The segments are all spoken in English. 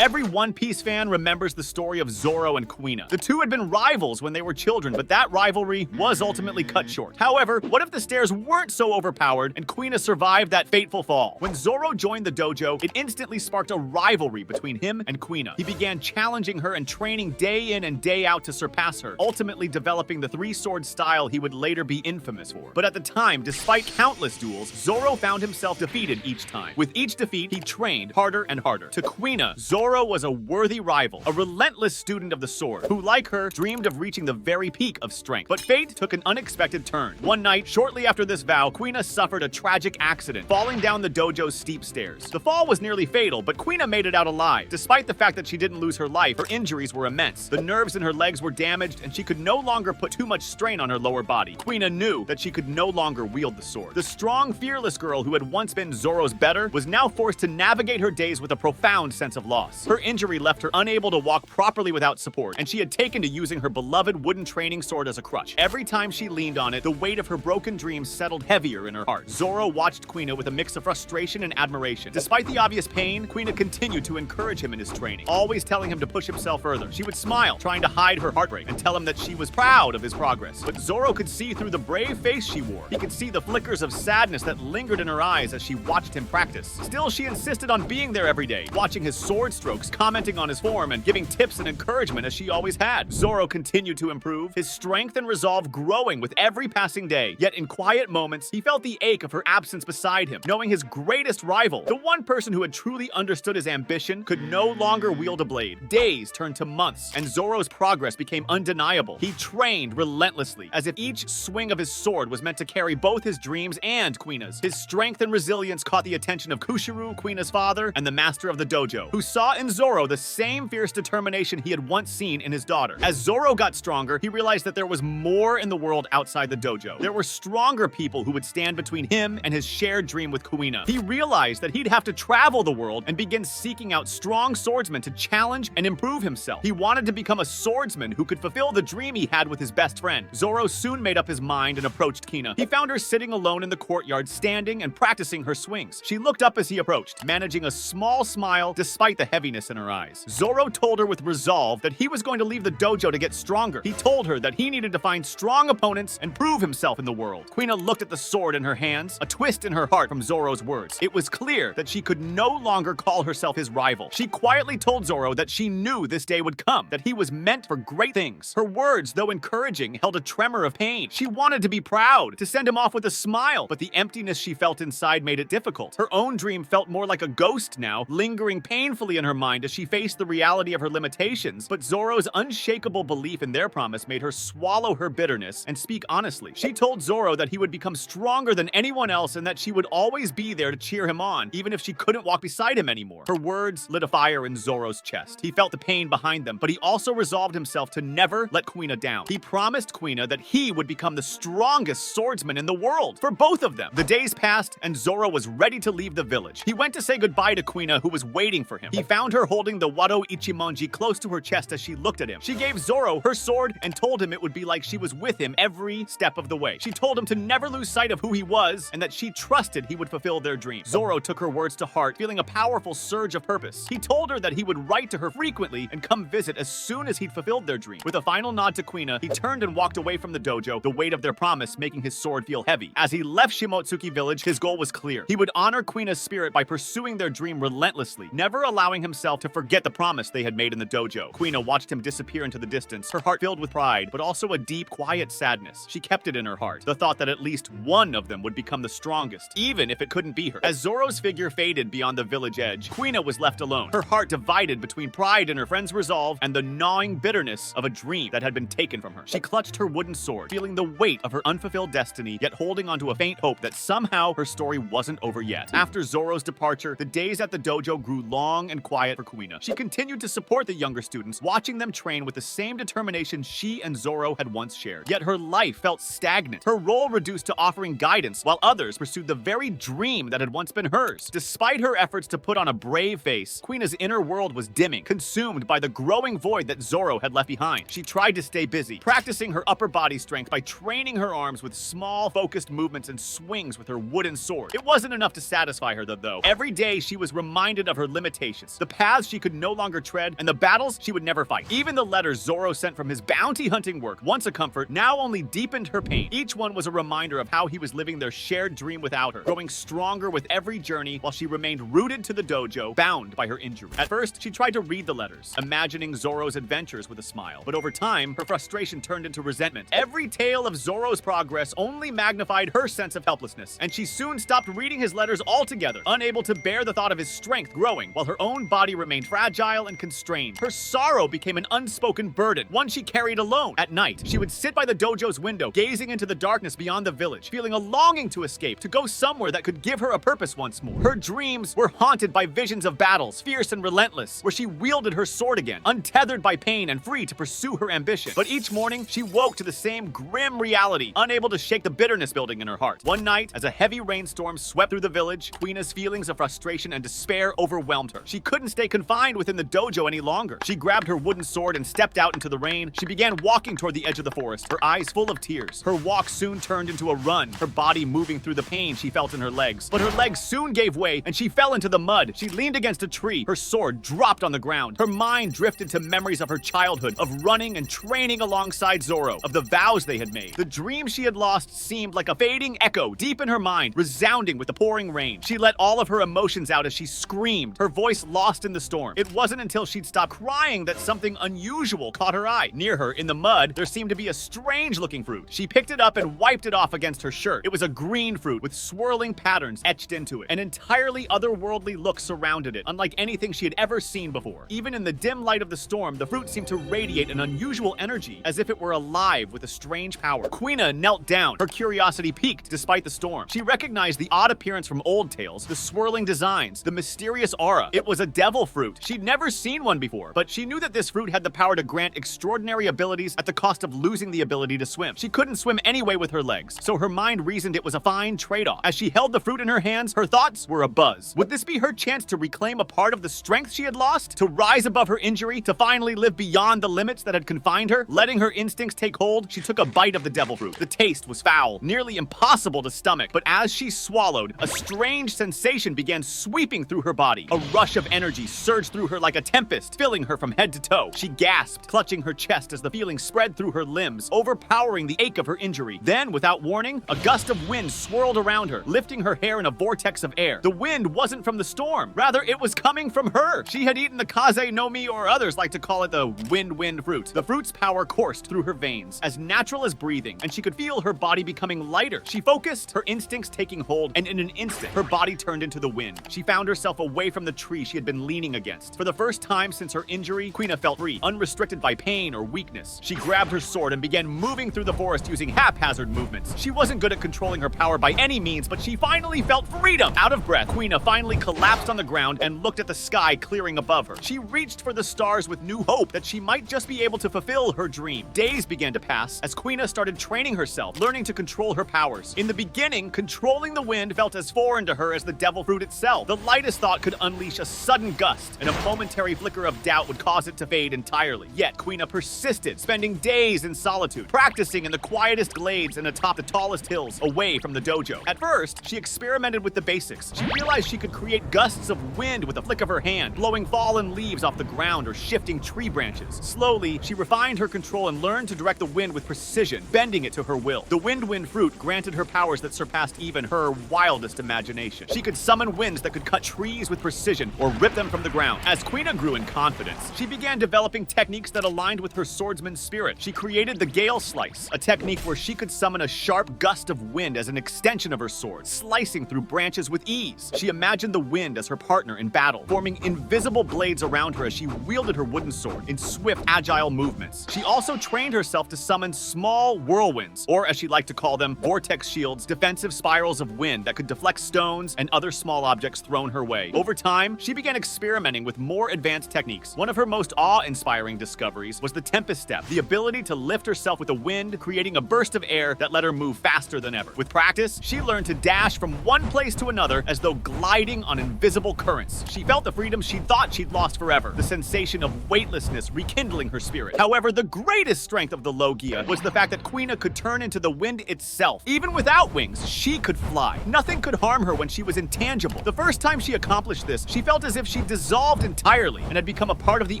Every One Piece fan remembers the story of Zoro and Kuina. The two had been rivals when they were children, but that rivalry was ultimately cut short. However, what if the stairs weren't so overpowered and Kuina survived that fateful fall? When Zoro joined the dojo, it instantly sparked a rivalry between him and Kuina. He began challenging her and training day in and day out to surpass her, ultimately developing the three-sword style he would later be infamous for. But at the time, despite countless duels, Zoro found himself defeated each time. With each defeat, he trained harder and harder. To Kuina, Zoro was a worthy rival, a relentless student of the sword, who, like her, dreamed of reaching the very peak of strength. But fate took an unexpected turn. One night, shortly after this vow, Kuina suffered a tragic accident, falling down the dojo's steep stairs. The fall was nearly fatal, but Kuina made it out alive. Despite the fact that she didn't lose her life, her injuries were immense. The nerves in her legs were damaged, and she could no longer put too much strain on her lower body. Kuina knew that she could no longer wield the sword. The strong, fearless girl who had once been Zoro's better was now forced to navigate her days with a profound sense of loss. Her injury left her unable to walk properly without support, and she had taken to using her beloved wooden training sword as a crutch. Every time she leaned on it, the weight of her broken dreams settled heavier in her heart. Zoro watched Kuina with a mix of frustration and admiration. Despite the obvious pain, Kuina continued to encourage him in his training, always telling him to push himself further. She would smile, trying to hide her heartbreak, and tell him that she was proud of his progress. But Zoro could see through the brave face she wore. He could see the flickers of sadness that lingered in her eyes as she watched him practice. Still, she insisted on being there every day, watching his sword strokes, commenting on his form, and giving tips and encouragement as she always had. Zoro continued to improve, his strength and resolve growing with every passing day. Yet in quiet moments, he felt the ache of her absence beside him, knowing his greatest rival, the one person who had truly understood his ambition, could no longer wield a blade. Days turned to months, and Zoro's progress became undeniable. He trained relentlessly, as if each swing of his sword was meant to carry both his dreams and Kuina's. His strength and resilience caught the attention of Kushiro, Kuina's father, and the master of the dojo, who saw in Zoro the same fierce determination he had once seen in his daughter. As Zoro got stronger, he realized that there was more in the world outside the dojo. There were stronger people who would stand between him and his shared dream with Kuina. He realized that he'd have to travel the world and begin seeking out strong swordsmen to challenge and improve himself. He wanted to become a swordsman who could fulfill the dream he had with his best friend. Zoro soon made up his mind and approached Kuina. He found her sitting alone in the courtyard, standing and practicing her swings. She looked up as he approached, managing a small smile despite the heaviness in her eyes. Zoro told her with resolve that he was going to leave the dojo to get stronger. He told her that he needed to find strong opponents and prove himself in the world. Kuina looked at the sword in her hands, a twist in her heart from Zoro's words. It was clear that she could no longer call herself his rival. She quietly told Zoro that she knew this day would come, that he was meant for great things. Her words, though encouraging, held a tremor of pain. She wanted to be proud, to send him off with a smile, but the emptiness she felt inside made it difficult. Her own dream felt more like a ghost now, lingering painfully in her mind as she faced the reality of her limitations, but Zoro's unshakable belief in their promise made her swallow her bitterness and speak honestly. She told Zoro that he would become stronger than anyone else and that she would always be there to cheer him on, even if she couldn't walk beside him anymore. Her words lit a fire in Zoro's chest. He felt the pain behind them, but he also resolved himself to never let Kuina down. He promised Kuina that he would become the strongest swordsman in the world for both of them. The days passed, and Zoro was ready to leave the village. He went to say goodbye to Kuina, who was waiting for him. He found her holding the Wado Ichimonji close to her chest as she looked at him. She gave Zoro her sword and told him it would be like she was with him every step of the way. She told him to never lose sight of who he was and that she trusted he would fulfill their dream. Zoro took her words to heart, feeling a powerful surge of purpose. He told her that he would write to her frequently and come visit as soon as he'd fulfilled their dream. With a final nod to Kuina, he turned and walked away from the dojo, the weight of their promise making his sword feel heavy. As he left Shimotsuki village, his goal was clear. He would honor Kuina's spirit by pursuing their dream relentlessly, never allowing himself to forget the promise they had made in the dojo. Kuina watched him disappear into the distance, her heart filled with pride, but also a deep, quiet sadness. She kept it in her heart, the thought that at least one of them would become the strongest, even if it couldn't be her. As Zoro's figure faded beyond the village edge, Kuina was left alone, her heart divided between pride in her friend's resolve and the gnawing bitterness of a dream that had been taken from her. She clutched her wooden sword, feeling the weight of her unfulfilled destiny, yet holding onto a faint hope that somehow her story wasn't over yet. After Zoro's departure, the days at the dojo grew long and quiet for Kuina. She continued to support the younger students, watching them train with the same determination she and Zoro had once shared. Yet her life felt stagnant, her role reduced to offering guidance, while others pursued the very dream that had once been hers. Despite her efforts to put on a brave face, Kuina's inner world was dimming, consumed by the growing void that Zoro had left behind. She tried to stay busy, practicing her upper body strength by training her arms with small, focused movements and swings with her wooden sword. It wasn't enough to satisfy her, though. Every day she was reminded of her limitations, the paths she could no longer tread, and the battles she would never fight. Even the letters Zoro sent from his bounty hunting work, once a comfort, now only deepened her pain. Each one was a reminder of how he was living their shared dream without her, growing stronger with every journey while she remained rooted to the dojo, bound by her injury. At first, she tried to read the letters, imagining Zoro's adventures with a smile. But over time, her frustration turned into resentment. Every tale of Zoro's progress only magnified her sense of helplessness, and she soon stopped reading his letters altogether, unable to bear the thought of his strength growing, while her own body remained fragile and constrained. Her sorrow became an unspoken burden, one she carried alone. At night, she would sit by the dojo's window, gazing into the darkness beyond the village, feeling a longing to escape, to go somewhere that could give her a purpose once more. Her dreams were haunted by visions of battles, fierce and relentless, where she wielded her sword again, untethered by pain and free to pursue her ambition. But each morning, she woke to the same grim reality, unable to shake the bitterness building in her heart. One night, as a heavy rainstorm swept through the village, Kuina's feelings of frustration and despair overwhelmed her. She couldn't stay confined within the dojo any longer. She grabbed her wooden sword and stepped out into the rain. She began walking toward the edge of the forest, her eyes full of tears. Her walk soon turned into a run, her body moving through the pain she felt in her legs. But her legs soon gave way, and she fell into the mud. She leaned against a tree. Her sword dropped on the ground. Her mind drifted to memories of her childhood, of running and training alongside Zoro, of the vows they had made. The dream she had lost seemed like a fading echo deep in her mind, resounding with the pouring rain. She let all of her emotions out as she screamed, her voice lost in the storm. It wasn't until she'd stopped crying that something unusual caught her eye. Near her, in the mud, there seemed to be a strange-looking fruit. She picked it up and wiped it off against her shirt. It was a green fruit with swirling patterns etched into it. An entirely otherworldly look surrounded it, unlike anything she had ever seen before. Even in the dim light of the storm, the fruit seemed to radiate an unusual energy, as if it were alive with a strange power. Kuina knelt down, her curiosity piqued despite the storm. She recognized the odd appearance from old tales, the swirling designs, the mysterious aura. It was a devil fruit. She'd never seen one before, but she knew that this fruit had the power to grant extraordinary abilities at the cost of losing the ability to swim. She couldn't swim anyway with her legs, so her mind reasoned it was a fine trade-off. As she held the fruit in her hands, her thoughts were abuzz. Would this be her chance to reclaim a part of the strength she had lost? To rise above her injury? To finally live beyond the limits that had confined her? Letting her instincts take hold, she took a bite of the devil fruit. The taste was foul, nearly impossible to stomach, but as she swallowed, a strange sensation began sweeping through her body. A rush of energy surged through her like a tempest, filling her from head to toe. She gasped, clutching her chest as the feeling spread through her limbs, overpowering the ache of her injury. Then, without warning, a gust of wind swirled around her, lifting her hair in a vortex of air. The wind wasn't from the storm. Rather, it was coming from her. She had eaten the kaze no mi, or others like to call it the wind fruit. The fruit's power coursed through her veins, as natural as breathing, and she could feel her body becoming lighter. She focused, her instincts taking hold, and in an instant, her body turned into the wind. She found herself away from the tree she had been leaning against. For the first time since her injury, Kuina felt free, unrestricted by pain or weakness. She grabbed her sword and began moving through the forest using haphazard movements. She wasn't good at controlling her power by any means, but she finally felt freedom. Out of breath, Kuina finally collapsed on the ground and looked at the sky clearing above her. She reached for the stars with new hope that she might just be able to fulfill her dream. Days began to pass as Kuina started training herself, learning to control her powers. In the beginning, controlling the wind felt as foreign to her as the devil fruit itself. The lightest thought could unleash a sudden gust, and a momentary flicker of doubt would cause it to fade entirely. Yet Kuina persisted, spending days in solitude, practicing in the quietest glades and atop the tallest hills away from the dojo. At first, she experimented with the basics. She realized she could create gusts of wind with a flick of her hand, blowing fallen leaves off the ground or shifting tree branches. Slowly, she refined her control and learned to direct the wind with precision, bending it to her will. The wind fruit granted her powers that surpassed even her wildest imagination. She could summon winds that could cut trees with precision or rip them from the ground. As Kuina grew in confidence, she began developing techniques that aligned with her swordsman's spirit. She created the Gale Slice, a technique where she could summon a sharp gust of wind as an extension of her sword, slicing through branches with ease. She imagined the wind as her partner in battle, forming invisible blades around her as she wielded her wooden sword in swift, agile movements. She also trained herself to summon small whirlwinds, or as she liked to call them, vortex shields, defensive spirals of wind that could deflect stones and other small objects thrown her way. Over time, she began experimenting with more advanced techniques. One of her most awe-inspiring discoveries was the Tempest Step, the ability to lift herself with the wind, creating a burst of air that let her move faster than ever. With practice, she learned to dash from one place to another as though gliding on invisible currents. She felt the freedom she thought she'd lost forever, the sensation of weightlessness rekindling her spirit. However, the greatest strength of the Logia was the fact that Kuina could turn into the wind itself. Even without wings, she could fly. Nothing could harm her when she was intangible. The first time she accomplished this, she felt as if she dissolved entirely and had become a part of the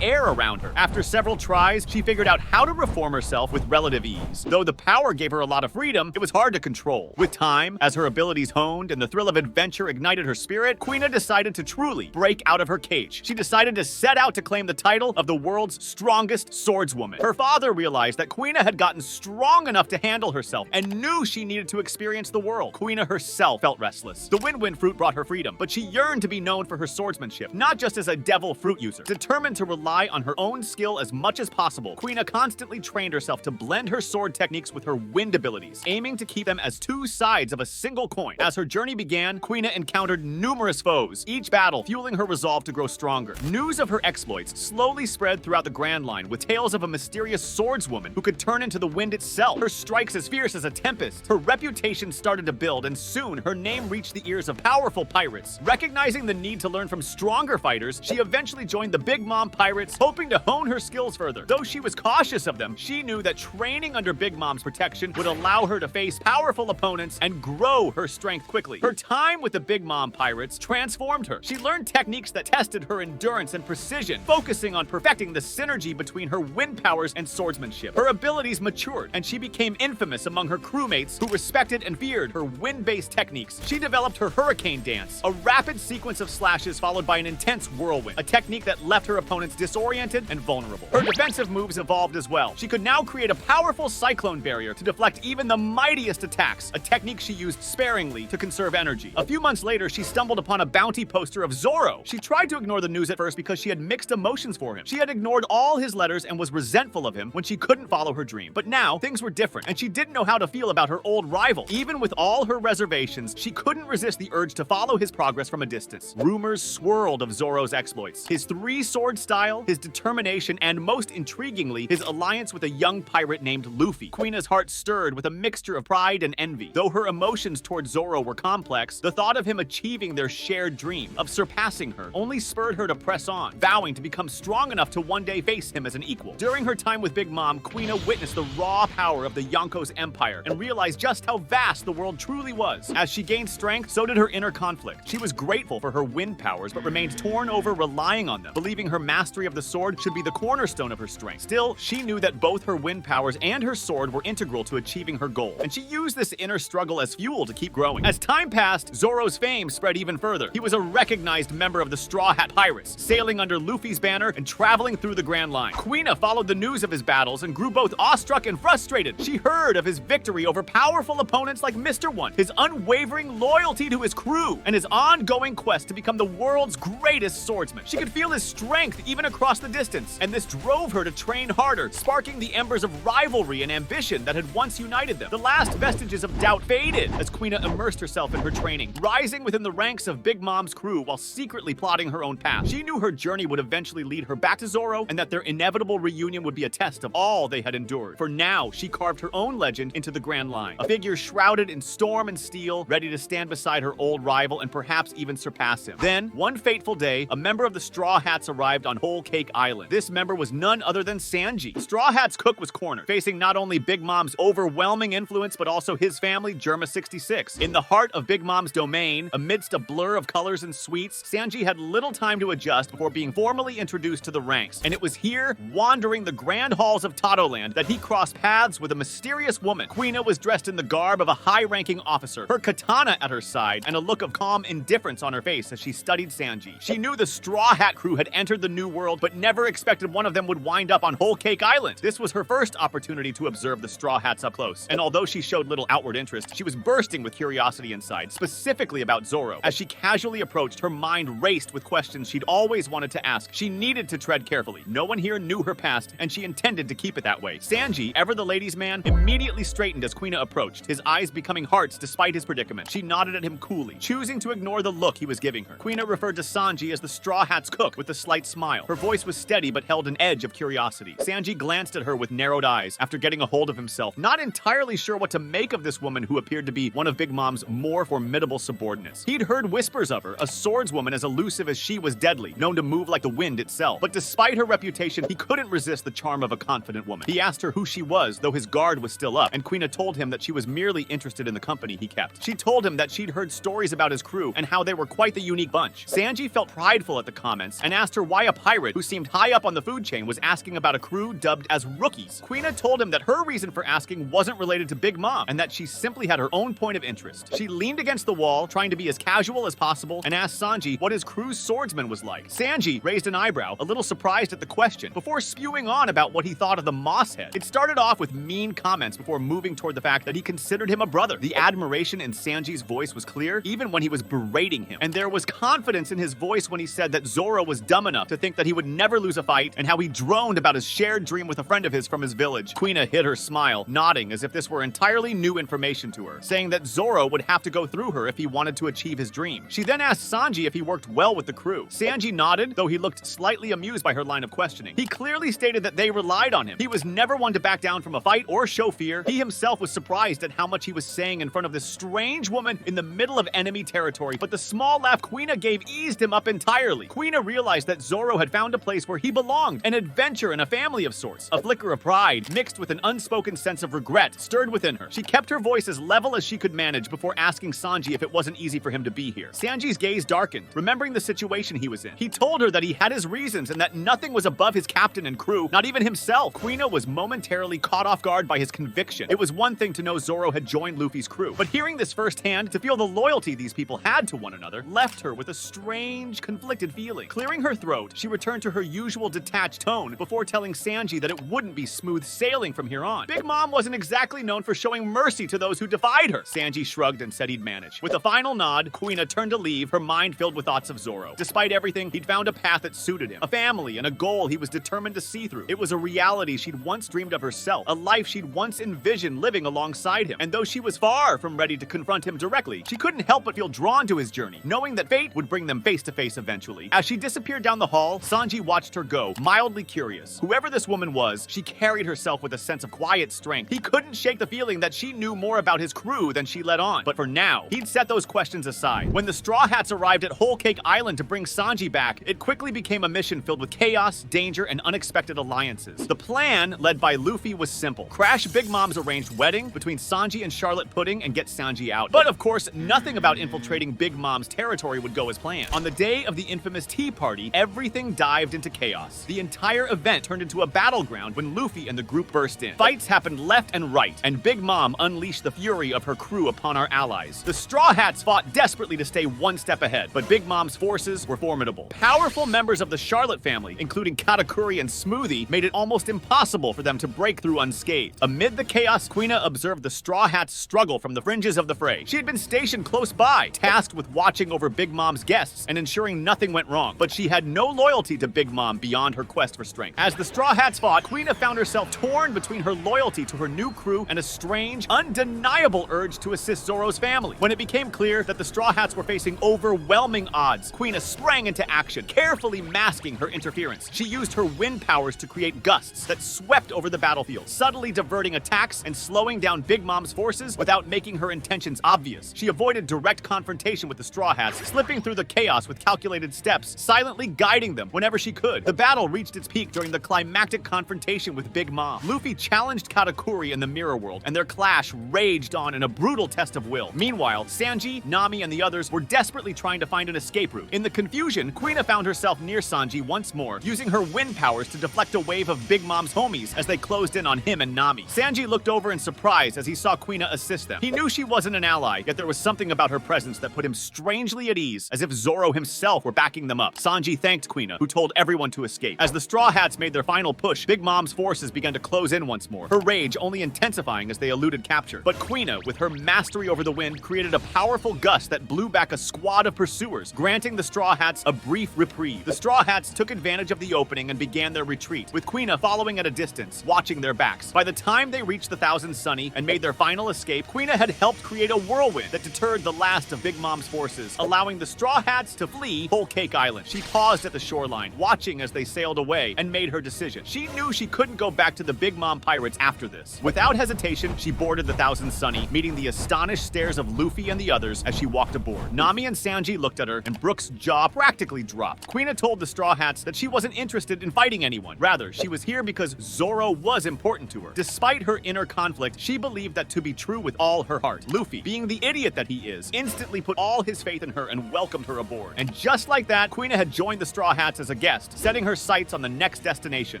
air around her. After several tries, she figured out how to reform herself with relative ease. Though the power gave her a lot of freedom, it was hard to control. With time, as her abilities honed and the thrill of adventure ignited her spirit, Kuina decided to truly break out of her cage. She decided to set out to claim the title of the world's strongest swordswoman. Her father realized that Kuina had gotten strong enough to handle herself and knew she needed to experience the world. Kuina herself felt restless. The win-win fruit brought her freedom, but she yearned to be known for her swordsmanship, not just as a devil fruit user. Determined to rely on her own skill as much as possible, Kuina constantly trained herself to blend her sword techniques with her wind abilities, aiming to keep them as two sides of a single coin. As her journey began, Kuina encountered numerous foes, each battle fueling her resolve to grow stronger. News of her exploits slowly spread throughout the Grand Line, with tales of a mysterious swordswoman who could turn into the wind itself, her strikes as fierce as a tempest. Her reputation started to build, and soon her name reached the ears of powerful pirates. Recognizing the need to learn from stronger fighters, she eventually joined the Big Mom Pirates, hoping to hone her skills further. Though she was cautious of them, she knew that training under Big Mom's protection would allow her to face powerful opponents and grow her strength quickly. Her time with the Big Mom Pirates transformed her. She learned techniques that tested her endurance and precision, focusing on perfecting the synergy between her wind powers and swordsmanship. Her abilities matured, and she became infamous among her crewmates who respected and feared her wind-based techniques. She developed her Hurricane Dance, a rapid sequence of slashes followed by an intense whirlwind, a technique that left her opponents disoriented and vulnerable. Her defensive moves evolved as well. She could now create a powerful cyclone barrier to deflect even the mightiest attacks, a technique she used sparingly to conserve energy. A few months later, she stumbled upon a bounty poster of Zoro. She tried to ignore the news at first because she had mixed emotions for him. She had ignored all his letters and was resentful of him when she couldn't follow her dream. But now, things were different, and she didn't know how to feel about her old rival. Even with all her reservations, she couldn't resist the urge to follow his progress from a distance. Rumors swirled of Zoro's exploits, his three-sword style, his determination, and most intriguingly, his alliance with a young pirate named Luffy. Kuina's heart stirred with a mixture of pride and envy. Though her emotions towards Zoro were complex, the thought of him achieving their shared dream of surpassing her only spurred her to press on, vowing to become strong enough to one day face him as an equal. During her time with Big Mom, Kuina witnessed the raw power of the Yonko's empire and realized just how vast the world truly was. As she gained strength, so did her inner conflict. She was grateful for her wind powers, but remained torn over relying on them, believing her mastery of the sword should be the cornerstone of her strength. Still, she knew that both her wind powers and her sword were integral to achieving her goal, and she used this inner struggle as fuel to keep growing. As time passed, Zoro's fame spread even further. He was a recognized member of the Straw Hat Pirates, sailing under Luffy's banner and traveling through the Grand Line. Kuina followed the news of his battles and grew both awestruck and frustrated. She heard of his victory over powerful opponents like Mr. One, his unwavering loyalty to his crew, and his ongoing quest to become the world's greatest swordsman. She could feel his strength even across the distance, and this drove her to train harder, sparking the embers of rivalry and ambition that had once united them. The last vestiges of doubt faded as Kuina immersed herself in her training, rising within the ranks of Big Mom's crew while secretly plotting her own path. She knew her journey would eventually lead her back to Zoro, and that their inevitable reunion would be a test of all they had endured. For now, she carved her own legend into the Grand Line, a figure shrouded in storm and steel, ready to stand beside her old rival and perhaps even surpass him. Then, one fateful day, a member of the Straw Hats arrived on Whole Cake Island. This member was none other than Sanji. Straw Hat's cook was cornered, facing not only Big Mom's overwhelming influence, but also his family, Germa 66. In the heart of Big Mom's domain, amidst a blur of colors and sweets, Sanji had little time to adjust before being formally introduced to the ranks. And it was here, wandering the grand halls of Totoland, that he crossed paths with a mysterious woman. Kuina was dressed in the garb of a high-ranking officer, her katana at her side, and a look of calm indifference on her face as she studied Sanji. She knew the Straw Hat crew had entered the New World, but never expected one of them would wind up on Whole Cake Island. This was her first opportunity to observe the Straw Hats up close, and although she showed little outward interest, she was bursting with curiosity inside, specifically about Zoro. As she casually approached, her mind raced with questions she'd always wanted to ask. She needed to tread carefully. No one here knew her past, and she intended to keep it that way. Sanji, ever the ladies' man, immediately straightened as Kuina approached, his eyes becoming hearts despite his predicament. She nodded at him coolly, choosing to ignore the look he was giving her. Kuina referred to Sanji as the Straw Hat's cook with a slight smile. Her voice was steady but held an edge of curiosity. Sanji glanced at her with narrowed eyes after getting a hold of himself, not entirely sure what to make of this woman who appeared to be one of Big Mom's more formidable subordinates. He'd heard whispers of her, a swordswoman as elusive as she was deadly, known to move like the wind itself. But despite her reputation, he couldn't resist the charm of a confident woman. He asked her who she was, though his guard was still up, and Kuina told him that she was merely interested in the company he kept. She told him that she'd heard stories about his crew and how they were quite the unique bunch. Sanji felt felt prideful at the comments and asked her why a pirate who seemed high up on the food chain was asking about a crew dubbed as rookies. Kuina told him that her reason for asking wasn't related to Big Mom and that she simply had her own point of interest. She leaned against the wall, trying to be as casual as possible, and asked Sanji what his crew's swordsman was like. Sanji raised an eyebrow, a little surprised at the question, before spewing on about what he thought of the moss head. It started off with mean comments before moving toward the fact that he considered him a brother. The admiration in Sanji's voice was clear, even when he was berating him. And there was confidence in his voice when he said that Zoro was dumb enough to think that he would never lose a fight, and how he droned about his shared dream with a friend of his from his village. Kuina hid her smile, nodding as if this were entirely new information to her, saying that Zoro would have to go through her if he wanted to achieve his dream. She then asked Sanji if he worked well with the crew. Sanji nodded, though he looked slightly amused by her line of questioning. He clearly stated that they relied on him. He was never one to back down from a fight or show fear. He himself was surprised at how much he was saying in front of this strange woman in the middle of enemy territory, but the small laugh Kuina gave eased him up entirely. Kuina realized that Zoro had found a place where he belonged, an adventure and a family of sorts. A flicker of pride, mixed with an unspoken sense of regret, stirred within her. She kept her voice as level as she could manage before asking Sanji if it wasn't easy for him to be here. Sanji's gaze darkened, remembering the situation he was in. He told her that he had his reasons and that nothing was above his captain and crew, not even himself. Kuina was momentarily caught off guard by his conviction. It was one thing to know Zoro had joined Luffy's crew, but hearing this firsthand, to feel the loyalty these people had to one another, left her with a strange, conflicted feeling. Clearing her throat, she returned to her usual detached tone before telling Sanji that it wouldn't be smooth sailing from here on. Big Mom wasn't exactly known for showing mercy to those who defied her. Sanji shrugged and said he'd manage. With a final nod, Kuina turned to leave, her mind filled with thoughts of Zoro. Despite everything, he'd found a path that suited him, a family and a goal he was determined to see through. It was a reality she'd once dreamed of herself, a life she'd once envisioned living alongside him. And though she was far from ready to confront him directly, she couldn't help but feel drawn to his journey, knowing that fate would bring them face to face eventually. As she disappeared down the hall, Sanji watched her go, mildly curious. Whoever this woman was, she carried herself with a sense of quiet strength. He couldn't shake the feeling that she knew more about his crew than she let on. But for now, he'd set those questions aside. When the Straw Hats arrived at Whole Cake Island to bring Sanji back, it quickly became a mission filled with chaos, danger, and unexpected alliances. The plan, led by Luffy, was simple. Crash Big Mom's arranged wedding between Sanji and Charlotte Pudding and get Sanji out. But of course, nothing about infiltrating Big Mom's territory would go as planned. On the day of the infamous tea party, everything dived into chaos. The entire event turned into a battleground when Luffy and the group burst in. Fights happened left and right, and Big Mom unleashed the fury of her crew upon our allies. The Straw Hats fought desperately to stay one step ahead, but Big Mom's forces were formidable. Powerful members of the Charlotte family, including Katakuri and Smoothie, made it almost impossible for them to break through unscathed. Amid the chaos, Kuina observed the Straw Hats struggle from the fringes of the fray. She had been stationed close by, tasked with watching over Big Mom's guests and ensuring nothing went wrong, but she had no loyalty to Big Mom beyond her quest for strength. As the Straw Hats fought, Kuina found herself torn between her loyalty to her new crew and a strange, undeniable urge to assist Zoro's family. When it became clear that the Straw Hats were facing overwhelming odds, Kuina sprang into action, carefully masking her interference. She used her wind powers to create gusts that swept over the battlefield, subtly diverting attacks and slowing down Big Mom's forces without making her intentions obvious. She avoided direct confrontation with the Straw Hats, slipping through the chaos with calculated steps, silently guiding them whenever she could. The battle reached its peak during the climactic confrontation with Big Mom. Luffy challenged Katakuri in the mirror world, and their clash raged on in a brutal test of will. Meanwhile, Sanji, Nami, and the others were desperately trying to find an escape route. In the confusion, Kuina found herself near Sanji once more, using her wind powers to deflect a wave of Big Mom's homies as they closed in on him and Nami. Sanji looked over in surprise as he saw Kuina assist them. He knew she wasn't an ally, yet there was something about her presence that put him strangely at ease, as if Zoro himself were backing them up. Sanji thanked Kuina, who told everyone to escape. As the Straw Hats made their final push, Big Mom's forces began to close in once more, her rage only intensifying as they eluded capture. But Kuina, with her mastery over the wind, created a powerful gust that blew back a squad of pursuers, granting the Straw Hats a brief reprieve. The Straw Hats took advantage of the opening and began their retreat, with Kuina following at a distance, watching their backs. By the time they reached the Thousand Sunny and made their final escape, Kuina had helped create a whirlwind that deterred the last of Big Mom's forces, allowing the Straw Hats to flee Whole Cake Island. She paused at the shoreline, watching as they sailed away, and made her decision. She knew she couldn't go back to the Big Mom pirates after this. Without hesitation, she boarded the Thousand Sunny, meeting the astonished stares of Luffy and the others as she walked aboard. Nami and Sanji looked at her, and Brook's jaw practically dropped. Kuina told the Straw Hats that she wasn't interested in fighting anyone. Rather, she was here because Zoro was important to her. Despite her inner conflict, she believed that to be true with all her heart. Luffy, being the idiot that he is, instantly put all his faith in her and welcomed her aboard. And And just like that, Kuina had joined the Straw Hats as a guest, setting her sights on the next destination,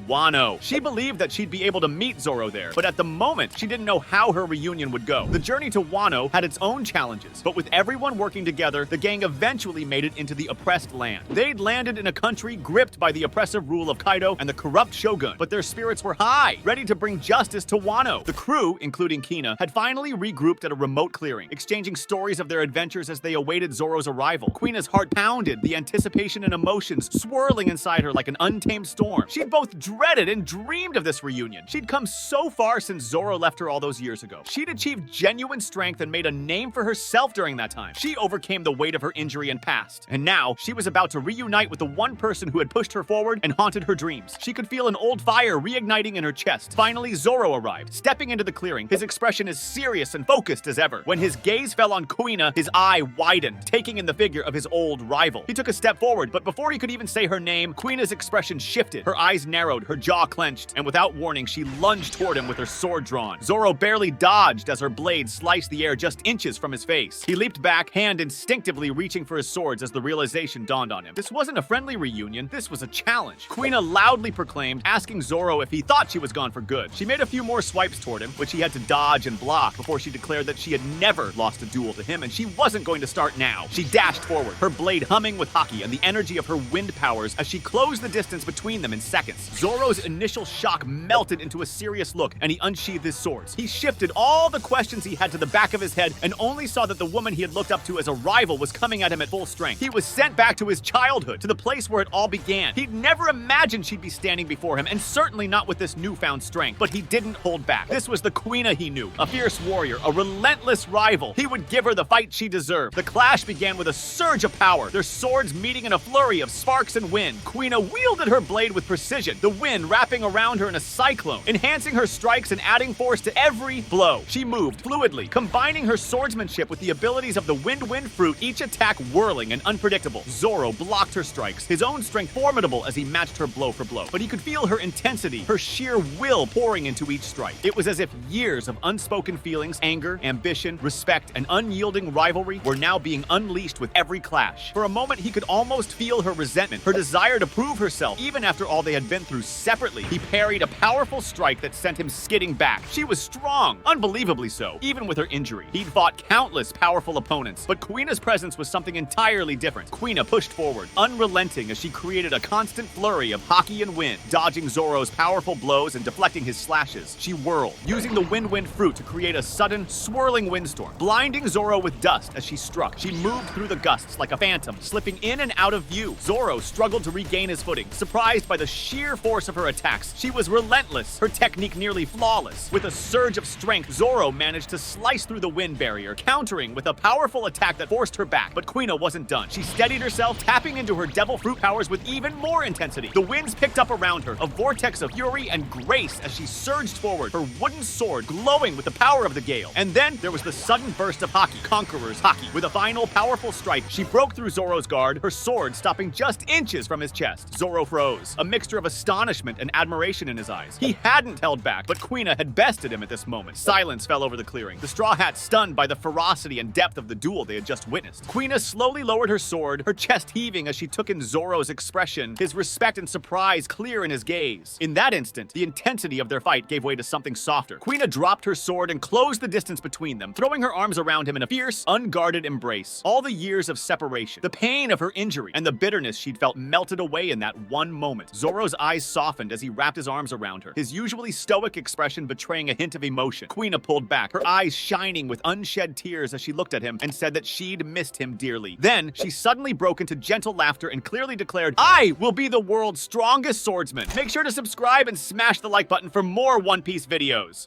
Wano. She believed that she'd be able to meet Zoro there, but at the moment, she didn't know how her reunion would go. The journey to Wano had its own challenges, but with everyone working together, the gang eventually made it into the oppressed land. They'd landed in a country gripped by the oppressive rule of Kaido and the corrupt shogun, but their spirits were high, ready to bring justice to Wano. The crew, including Kuina, had finally regrouped at a remote clearing, exchanging stories of their adventures as they awaited Zoro's arrival. Kuina's heart pounded, the anticipation and emotions swirling inside her like an untamed storm. She'd both dreaded and dreamed of this reunion. She'd come so far since Zoro left her all those years ago. She'd achieved genuine strength and made a name for herself during that time. She overcame the weight of her injury and past, and now she was about to reunite with the one person who had pushed her forward and haunted her dreams. She could feel an old fire reigniting in her chest. Finally, Zoro arrived. Stepping into the clearing, his expression as serious and focused as ever. When his gaze fell on Kuina, his eye widened, taking in the figure of his old rival. He took a step forward, but before he could even say her name, Kuina's expression shifted. Her eyes narrowed, her jaw clenched, and without warning, she lunged toward him with her sword drawn. Zoro barely dodged as her blade sliced the air just inches from his face. He leaped back, hand instinctively reaching for his swords as the realization dawned on him. This wasn't a friendly reunion, this was a challenge. Kuina loudly proclaimed, asking Zoro if he thought she was gone for good. She made a few more swipes toward him, which he had to dodge and block before she declared that she had never lost a duel to him and she wasn't going to start now. She dashed forward, her blade humming with haki and the energy of her wind powers as she closed the distance between them in seconds. Zoro's initial shock melted into a serious look and he unsheathed his swords. He shifted all the questions he had to the back of his head and only saw that the woman he had looked up to as a rival was coming at him at full strength. He was sent back to his childhood, to the place where it all began. He'd never imagined she'd be standing before him, and certainly not with this newfound strength, but he didn't hold back. This was the Kuina he knew, a fierce warrior, a relentless rival. He would give her the fight she deserved. The clash began with a surge of power, their swords meeting in a flurry of sparks and wind. Kuina wielded her blade with precision, the wind wrapping around her in a cyclone, enhancing her strikes and adding force to every blow. She moved fluidly, combining her swordsmanship with the abilities of the wind fruit, each attack whirling and unpredictable. Zoro blocked her strikes, his own strength formidable as he matched her blow for blow. But he could feel her intensity, her sheer will pouring into each strike. It was as if years of unspoken feelings, anger, ambition, respect, and unyielding rivalry were now being unleashed with every clash. For a moment, he could almost feel her resentment, her desire to prove herself, even after all they had been through separately. He parried a powerful strike that sent him skidding back. She was strong, unbelievably so, even with her injury. He'd fought countless powerful opponents, but Kuina's presence was something entirely different. Kuina pushed forward, unrelenting as she created a constant flurry of haki and wind, dodging Zoro's powerful blows and deflecting his slashes. She whirled, using the wind fruit to create a sudden, swirling windstorm, blinding Zoro with dust as she struck. She moved through the gusts like a phantom, slipping in and out of view. Zoro struggled to regain his footing, surprised by the sheer force of her attacks. She was relentless, her technique nearly flawless. With a surge of strength, Zoro managed to slice through the wind barrier, countering with a powerful attack that forced her back. But Kuina wasn't done. She steadied herself, tapping into her devil fruit powers with even more intensity. The winds picked up around her, a vortex of fury and grace as she surged forward, her wooden sword glowing with the power of the gale. And then there was the sudden burst of haki, Conqueror's haki. With a final powerful strike, she broke through Zoro's guard, her sword stopping just inches from his chest. Zoro froze, a mixture of astonishment and admiration in his eyes. He hadn't held back, but Kuina had bested him at this moment. Silence fell over the clearing, the Straw Hats stunned by the ferocity and depth of the duel they had just witnessed. Kuina slowly lowered her sword, her chest heaving as she took in Zoro's expression, his respect and surprise clear in his gaze. In that instant, the intensity of their fight gave way to something softer. Kuina dropped her sword and closed the distance between them, throwing her arms around him in a fierce, unguarded embrace. All the years of separation, the pain of her injury, and the bitterness she'd felt melted away in that one moment. Zoro's eyes softened as he wrapped his arms around her, his usually stoic expression betraying a hint of emotion. Kuina pulled back, her eyes shining with unshed tears as she looked at him and said that she'd missed him dearly. Then, she suddenly broke into gentle laughter and clearly declared, "I will be the world's strongest swordsman." Make sure to subscribe and smash the like button for more One Piece videos.